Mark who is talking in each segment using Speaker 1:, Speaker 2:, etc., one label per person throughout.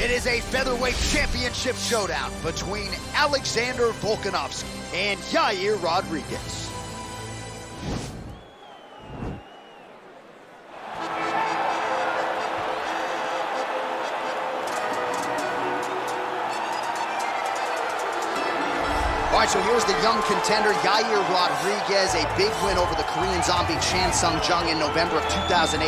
Speaker 1: It is a featherweight championship showdown between Alexander Volkanovski and Yair Rodriguez. All right, so here's the young contender, Yair Rodriguez, a big win over the Korean zombie Chan Sung Jung in November of 2018.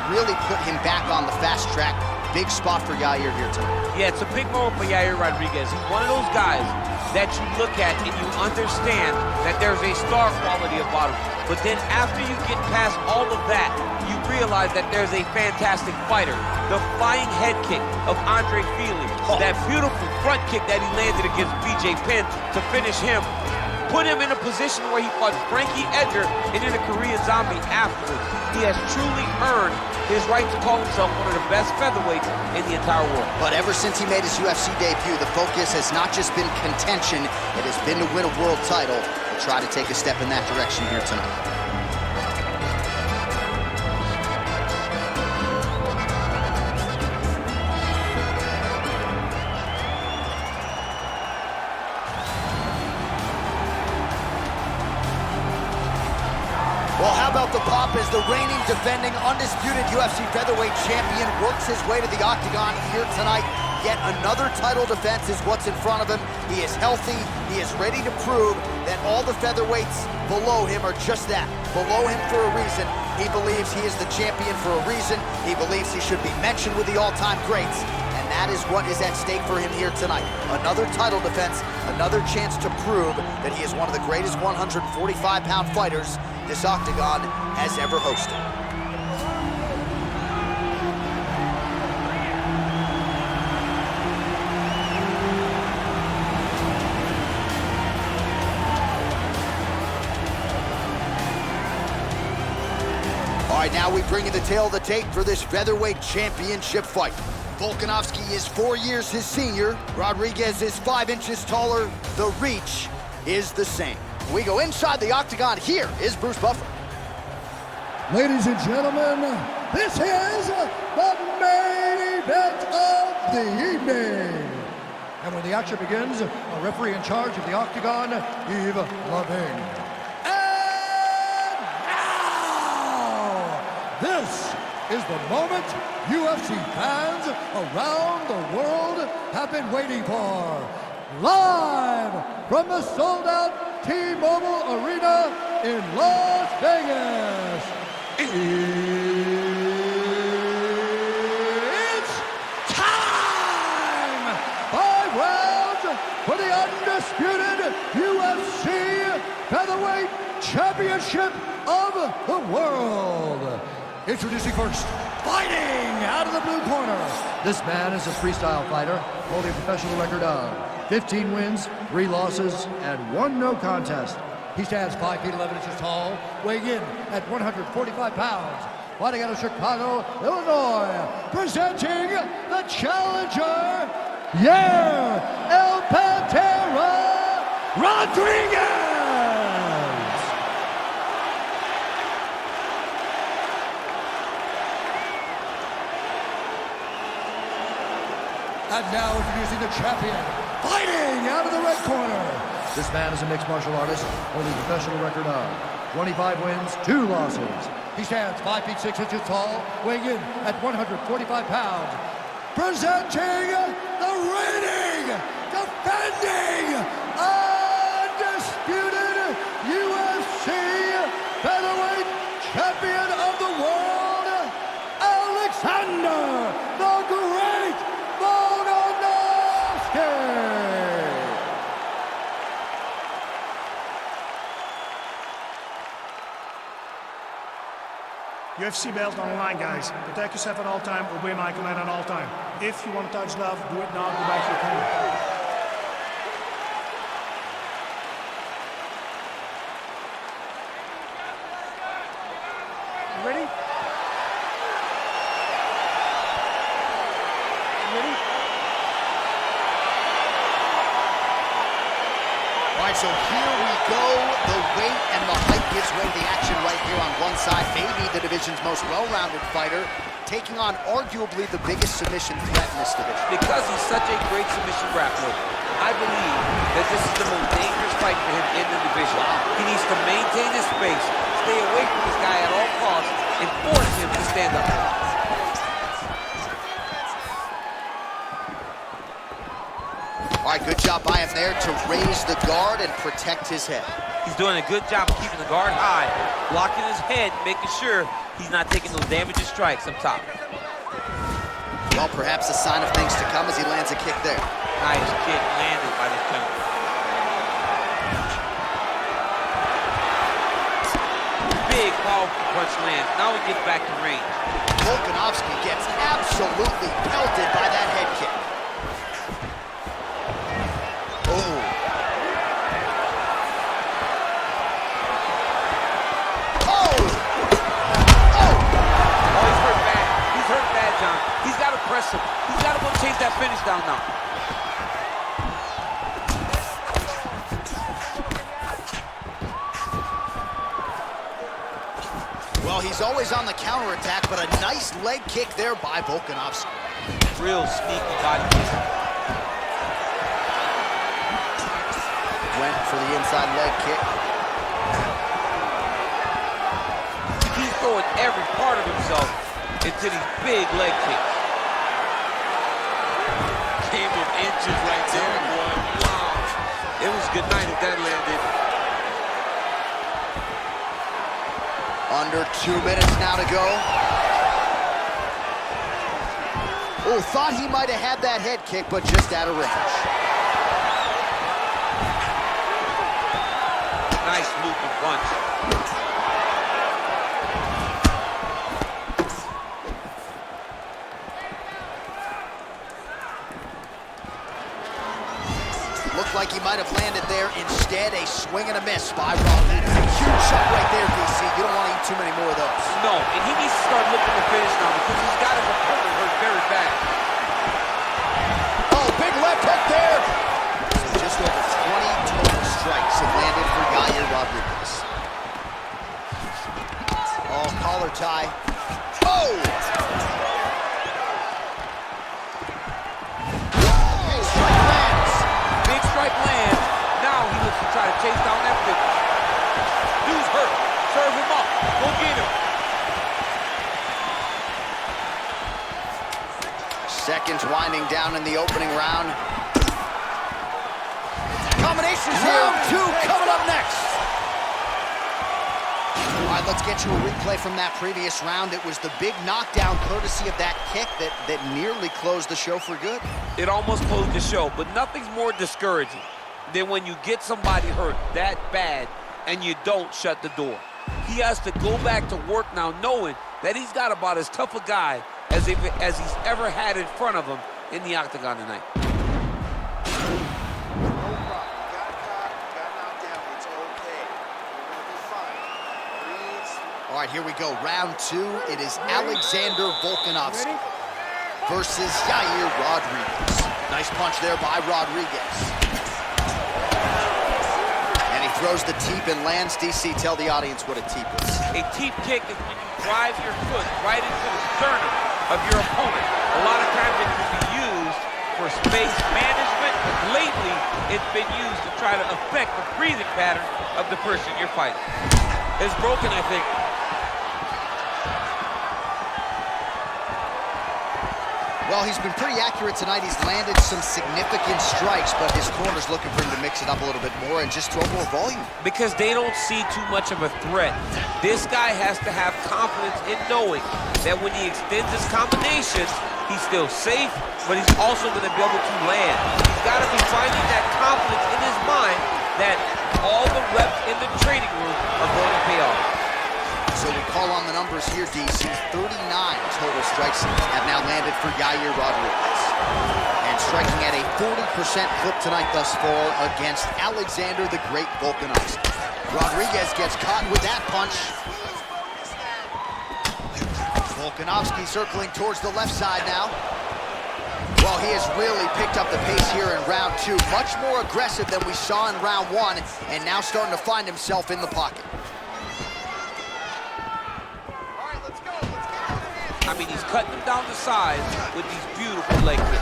Speaker 1: Really put him back on the fast track. Big spot for Yair here tonight.
Speaker 2: Yeah, it's a big moment for Yair Rodriguez. He's one of those guys that you look at and you understand that there's a star quality about him. But then after you get past all of that, you realize that there's a fantastic fighter. The flying head kick of Andre Feely, that beautiful front kick that he landed against BJ Penn to finish him, put him in a position where he fought Frankie Edgar and then a Korean zombie afterwards. He has truly earned his right to call himself one of the best featherweights in the entire world.
Speaker 1: But ever since he made his UFC debut, the focus has not just been contention, it has been to win a world title. We'll try to take a step in that direction here tonight. Well, how about the pop as the reigning, defending, undisputed UFC featherweight champion works his way to the octagon here tonight. Yet another title defense is what's in front of him. He is healthy. He is ready to prove that all the featherweights below him are just that, below him for a reason. He believes he is the champion for a reason. He believes he should be mentioned with the all-time greats. And that is what is at stake for him here tonight. Another title defense, another chance to prove that he is one of the greatest 145-pound fighters this octagon has ever hosted. All right, now we bring you the tail of the tape for this featherweight championship fight. Volkanovski is 4 years his senior. Rodriguez is 5 inches taller. The reach is the same. We go inside the octagon. Here is Bruce Buffer.
Speaker 3: Ladies and gentlemen, this is the main event of the evening. And when the action begins, a referee in charge of the octagon, Yves Loving. And now, this is the moment UFC fans around the world have been waiting for. Live from the sold-out T-Mobile Arena in Las Vegas. It's time! 5 rounds for the undisputed UFC Featherweight Championship of the world. Introducing first, fighting out of the blue corner. This man is a freestyle fighter, holding a professional record of 15 wins, 3 losses, and 1 no contest. He stands 5 feet 11 inches tall, weighing in at 145 pounds. Fighting out of Chicago, Illinois, presenting the challenger, Yair El Pantera Rodriguez! And now introducing the champion, fighting out of the red corner. This man is a mixed martial artist, holding a professional record of 25 wins, 2 losses. He stands 5 feet 6 inches tall, weighing in at 145 pounds. Presenting the reigning, defending, undisputed UFC featherweight champion of the world, Alexander the Great Volkanovski.
Speaker 4: UFC belt on the line, guys. Protect yourself at all time. Obey my command at all time. If you want to touch love, do it now. Go back to your corner. You ready? You ready?
Speaker 1: All right, so here we go. The weight and the height gives way to the action right here on one side. Maybe the division's most well-rounded fighter. taking on arguably the biggest submission threat in this division.
Speaker 2: Because he's such a great submission grappler, I believe that this is the most dangerous fight for him in the division. He needs to maintain his space, stay away from this guy at all costs, and force him to stand up.
Speaker 1: All right, good job by him there to raise the guard and protect his head.
Speaker 2: He's doing a good job of keeping the guard high, blocking his head, making sure he's not taking those damaging strikes up top.
Speaker 1: Well, perhaps a sign of things to come as he lands a kick there.
Speaker 2: Nice kick landed by this gentleman. Big, powerful punch lands. Now he gets back to range.
Speaker 1: Volkanovski gets absolutely pelted by that head kick. Oh.
Speaker 2: He's got to press him. He's got to go chase that finish down now.
Speaker 1: Well, he's always on the counterattack, but a nice leg kick there by Volkanovski.
Speaker 2: Real sneaky body kick.
Speaker 1: Went for the inside leg kick.
Speaker 2: He's throwing every part of himself into these big leg kicks. Came in inches right there, boy. Wow. It was good night if that landed.
Speaker 1: Under 2 minutes now to go. Oh, thought he might have had that head kick, but just out of range.
Speaker 2: Nice looping punch.
Speaker 1: Looked like he might have landed there. Instead, a swing and a miss by Rodriguez. Huge shot right there, DC. You don't want to eat too many more of those.
Speaker 2: No, and he needs to start looking to finish now because he's got his opponent hurt very bad.
Speaker 1: Oh, big left hook there. So just over 20 total strikes have landed for Yair Rodriguez. Oh, collar tie. Oh!
Speaker 2: Land. Now he looks to try to chase down that finish. Dude's hurt. Serve him up. Go get him.
Speaker 1: Seconds winding down in the opening round. Combinations here. Round 2 coming up next. All right, let's get you a replay from that previous round. It was the big knockdown courtesy of that kick that nearly closed the show for good.
Speaker 2: It almost closed the show, but nothing's more discouraging than when you get somebody hurt that bad and you don't shut the door. He has to go back to work now knowing that he's got about as tough a guy as he's ever had in front of him in the octagon tonight.
Speaker 1: All right, here we go. Round 2. It is Alexander Volkanovski versus Yair Rodriguez. Nice punch there by Rodriguez. And he throws the teep and lands. DC, tell the audience what a teep is.
Speaker 2: A teep kick is when you drive your foot right into the sternum of your opponent. A lot of times it can be used for space management, but lately it's been used to try to affect the breathing pattern of the person you're fighting. It's broken, I think.
Speaker 1: Well, he's been pretty accurate tonight. He's landed some significant strikes, but his corner's looking for him to mix it up a little bit more and just throw more volume.
Speaker 2: Because they don't see too much of a threat. This guy has to have confidence in knowing that when he extends his combinations, he's still safe, but he's also going to be able to land. He's got to be finding that confidence in his mind that all the reps in the training room are going to pay off.
Speaker 1: So we call on the numbers here, DC. 39 total strikes have now landed for Yair Rodriguez. And striking at a 40% clip tonight thus far against Alexander the Great Volkanovski. Rodriguez gets caught with that punch. Volkanovski circling towards the left side now. Well, he has really picked up the pace here in round 2. Much more aggressive than we saw in round 1, and now starting to find himself in the pocket.
Speaker 2: I I mean, he's cutting them down the sides with these beautiful leg kicks.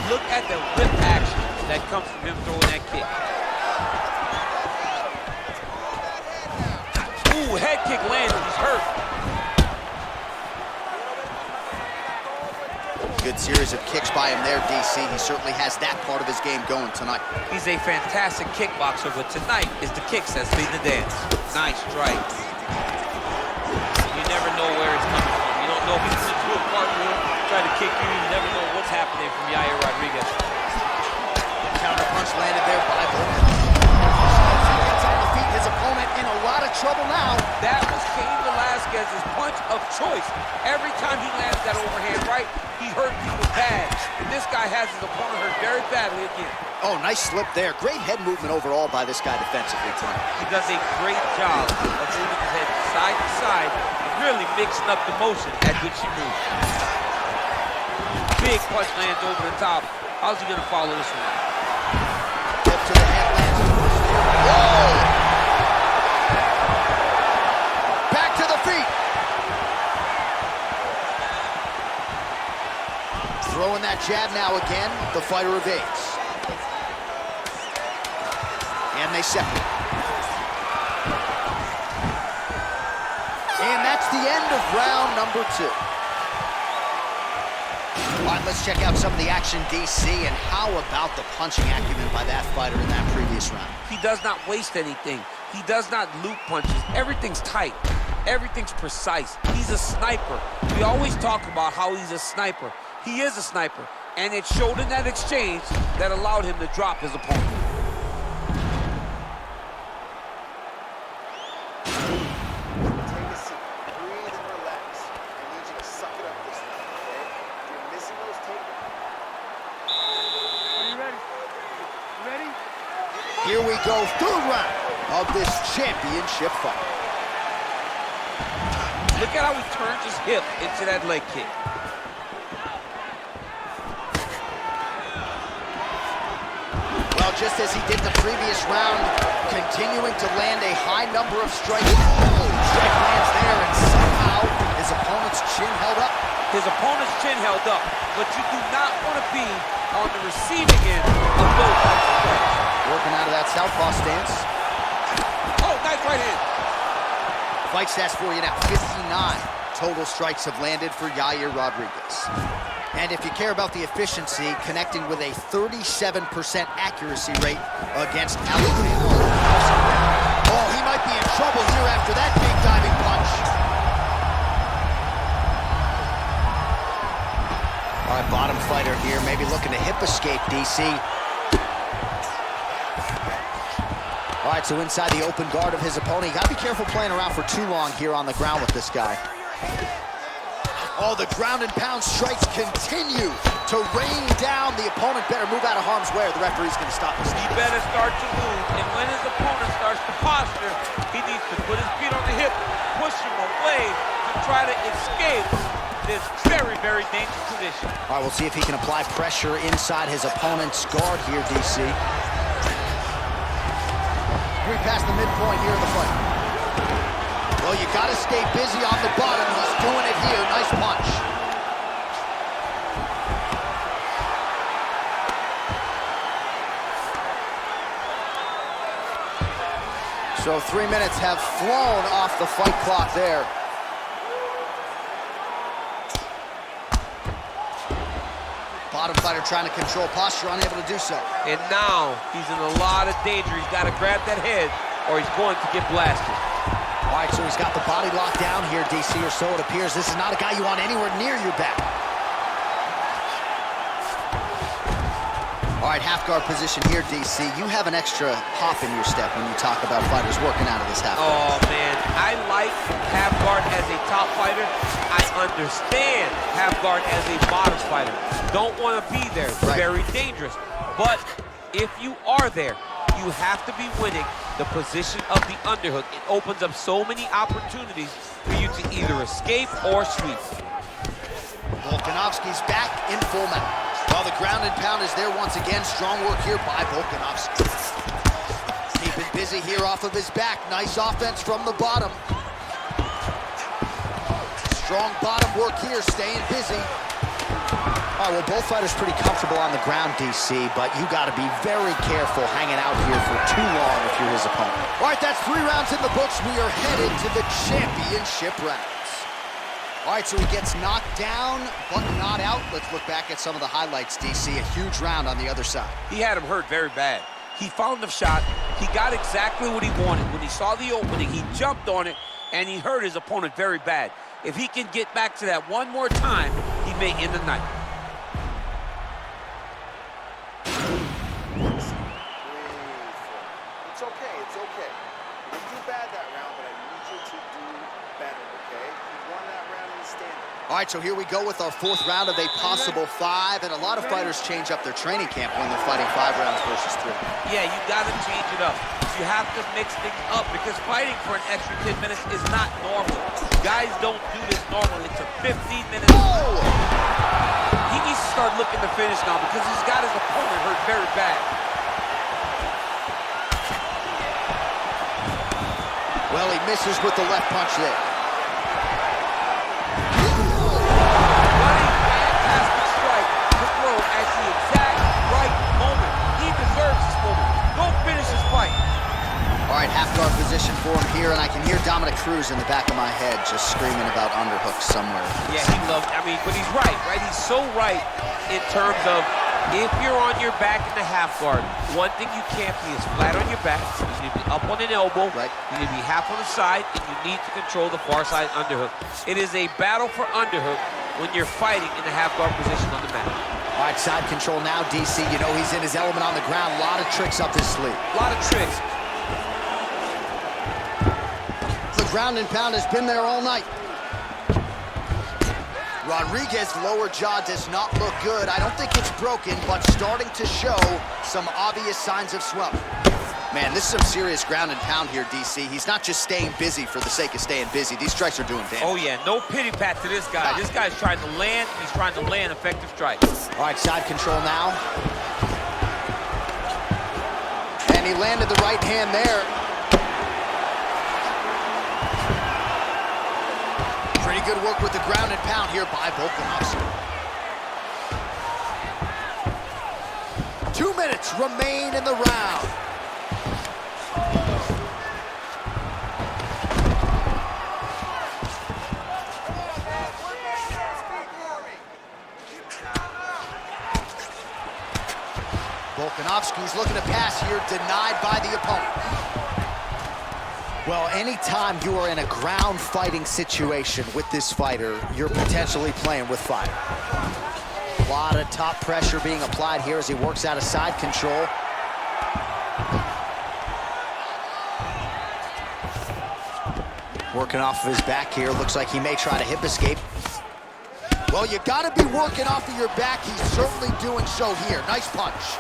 Speaker 2: Look at the whip action that comes from him throwing that kick. Ooh, head kick lands, he's hurt.
Speaker 1: Good series of kicks by him there, DC. He certainly has that part of his game going tonight.
Speaker 2: He's a fantastic kickboxer, but tonight is the kicks that's lead the dance. Nice strike. You never know where it's coming from. You don't know if he's going to do a cartwheel, try to kick you. You never know what's happening from Yair Rodriguez.
Speaker 1: Counter punch landed there by Volkanovski. Gets on the feet. His opponent in a lot of trouble now.
Speaker 2: That was Cain Velasquez's punch of choice. Every time he lands that overhand right, he hurt people bad. And this guy has his opponent hurt very badly again.
Speaker 1: Oh, nice slip there. Great head movement overall by this guy defensively tonight.
Speaker 2: He does a great job of moving his head side to side and really mixing up the motion at which he moves. Big punch lands over the top. How's he gonna follow this one?
Speaker 1: Hip to the head lands. Whoa! Back to the feet. Throwing that jab now again. The fighter evades. And they separate. And that's the end of round number 2. All right, let's check out some of the action, DC, and how about the punching acumen by that fighter in that previous round?
Speaker 2: He does not waste anything. He does not loop punches. Everything's tight. Everything's precise. He's a sniper. We always talk about how he's a sniper. He is a sniper, and it showed in that exchange that allowed him to drop his opponent.
Speaker 5: Take a seat, breathe and relax. I need you to suck it up this time, okay? If you're missing those Are you ready? You ready?
Speaker 1: Here we go, third round of this championship fight.
Speaker 2: Look at how he turns his hip into that leg kick.
Speaker 1: Well, just as he did the previous round, continuing to land a high number of strikes. Strike lands there, and somehow his opponent's chin held up.
Speaker 2: His opponent's chin held up, but you do not want to be on the receiving end of those types of strikes.
Speaker 1: Working out of that southpaw stance.
Speaker 2: Oh, nice right hand.
Speaker 1: Fight stats for you now. 59 total strikes have landed for Yair Rodriguez. And if you care about the efficiency, connecting with a 37% accuracy rate against Alexander. Oh, he might be in trouble here after that big diving punch. All right, bottom fighter here, maybe looking to hip escape, DC. All right, so inside the open guard of his opponent. You gotta be careful playing around for too long here on the ground with this guy. Oh, the ground and pound strikes continue to rain down. The opponent better move out of harm's way or the referee's gonna stop this.
Speaker 2: He better start to move, and when his opponent starts to posture, he needs to put his feet on the hip, push him away to try to escape this very, very dangerous position.
Speaker 1: All right, we'll see if he can apply pressure inside his opponent's guard here, DC. We're past the midpoint here of the fight. Well, you gotta stay busy on the bottom. He's doing it here. Nice punch. So 3 minutes have flown off the fight clock there. Bottom fighter trying to control posture, unable to do so.
Speaker 2: And now he's in a lot of danger. He's got to grab that head or he's going to get blasted.
Speaker 1: All right, so he's got the body locked down here, DC, or so it appears. This is not a guy you want anywhere near your back. All right, half guard position here, DC. You have an extra hop in your step when you talk about fighters working out of this half guard.
Speaker 2: Oh, man, I like half guard as a top fighter. I understand half guard as a bottom fighter. Don't want to be there. It's very dangerous. But if you are there, you have to be winning the position of the underhook. It opens up so many opportunities for you to either escape or sweep.
Speaker 1: Volkanovski's back in full mount. Well, the ground and pound is there once again. Strong work here by Volkanovski. Keeping Busy here off of his back. Nice offense from the bottom. Strong bottom work here, staying busy. All right, well, both fighters pretty comfortable on the ground, DC, but you got to be very careful hanging out here for too long if you're his opponent. All right, that's 3 rounds in the books. We are headed to the championship rounds. All right, so he gets knocked down, but not out. Let's look back at some of the highlights, DC. A huge round on the other side.
Speaker 2: He had him hurt very bad. He found the shot. He got exactly what he wanted. When he saw the opening, he jumped on it, and he hurt his opponent very bad. If he can get back to that one more time, he may end the night.
Speaker 5: It's okay, it's okay. You didn't do bad that round, but I need you to do better, okay? You won that round in the standing.
Speaker 1: All right, so here we go with our 4th round of a possible 5, and a lot of fighters change up their training camp when they're fighting 5 rounds versus 3.
Speaker 2: Yeah, you got to change it up. You have to mix things up because fighting for an extra 10 minutes is not normal. Guys don't do this normally. It's a 15-minute.
Speaker 1: Oh!
Speaker 2: He needs to start looking to finish now because he's got his opponent hurt very bad.
Speaker 1: Well, he misses with the left punch there.
Speaker 2: Running fantastic strike to throw at the exact right moment. He deserves this moment. Go finish his fight.
Speaker 1: All right, half guard position for him here, and I can hear Dominic Cruz in the back of my head just screaming about underhooks somewhere.
Speaker 2: Yeah, he loves, but he's right? He's so right in terms of if you're on your back in the half guard, one thing you can't be is flat on your back. You need to be up on an elbow.
Speaker 1: Right.
Speaker 2: You need to be half on the side, and you need to control the far side underhook. It is a battle for underhook when you're fighting in the half guard position on the mat.
Speaker 1: All right, side control now, DC. You know he's in his element on the ground. A lot of tricks up his sleeve.
Speaker 2: A lot of tricks.
Speaker 1: The ground and pound has been there all night. Rodriguez's lower jaw does not look good. I don't think it's broken, but starting to show some obvious signs of swelling. Man, this is some serious ground and pound here, DC. He's not just staying busy for the sake of staying busy. These strikes are doing damage.
Speaker 2: Oh, yeah, no pity pat to this guy. This guy's trying to land, he's trying to land effective strikes.
Speaker 1: All right, side control now. And he landed the right hand there. Pretty good work with the ground and pound here by Volkanovski. 2 minutes remain in the round. Volkanovski's looking to pass here, denied by the opponent. Well, anytime you are in a ground fighting situation with this fighter, you're potentially playing with fire. A lot of top pressure being applied here as he works out of side control. Working off of his back here. Looks like he may try to hip escape. Well, you gotta be working off of your back. He's certainly doing so here. Nice punch.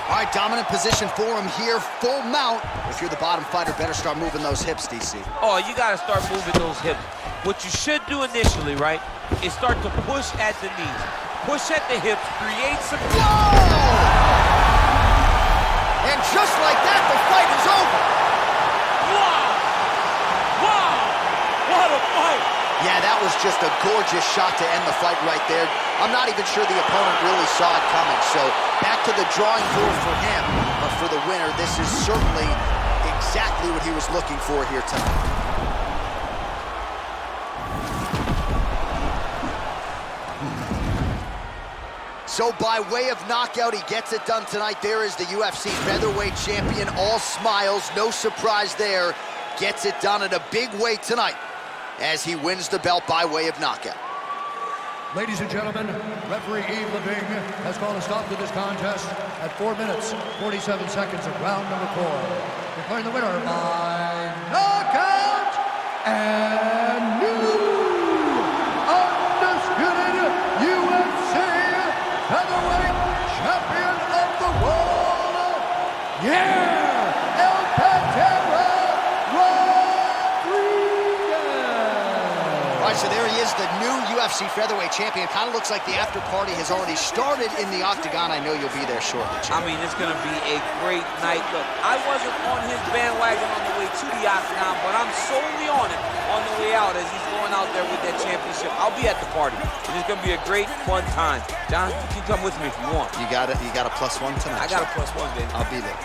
Speaker 1: All right, dominant position for him here, full mount. If you're the bottom fighter, better start moving those hips, DC.
Speaker 2: Oh, you gotta start moving those hips. What you should do initially, right, is start to push at the knees. Push at the hips, create some...
Speaker 1: Whoa! And just like that, the fight is over.
Speaker 2: Wow! Wow! What a fight!
Speaker 1: Yeah, that was just a gorgeous shot to end the fight right there. I'm not even sure the opponent really saw it coming, so back to the drawing board for him. But for the winner, this is certainly exactly what he was looking for here tonight. So by way of knockout, he gets it done tonight. There is the UFC Featherweight champion, all smiles, no surprise there. Gets it done in a big way tonight as he wins the belt by way of knockout.
Speaker 3: Ladies and gentlemen, referee Yves Leving has called a stop to this contest at 4 minutes, 47 seconds of round number 4. Declaring the winner by knockout and new undisputed UFC Featherweight champion of the world, Yair
Speaker 1: right, so there he is, the new UFC featherweight champion. Kind of looks like the after party has already started in the octagon. I know you'll be there shortly, Jim.
Speaker 2: I mean, it's going to be a great night. Look, I wasn't on his bandwagon on the way to the octagon, but I'm solely on it on the way out as he's going out there with that championship. I'll be at the party, and it's going to be a great, fun time. John, you can come with me if you want.
Speaker 1: You got a +1 tonight.
Speaker 2: I got a +1, baby.
Speaker 1: I'll be there.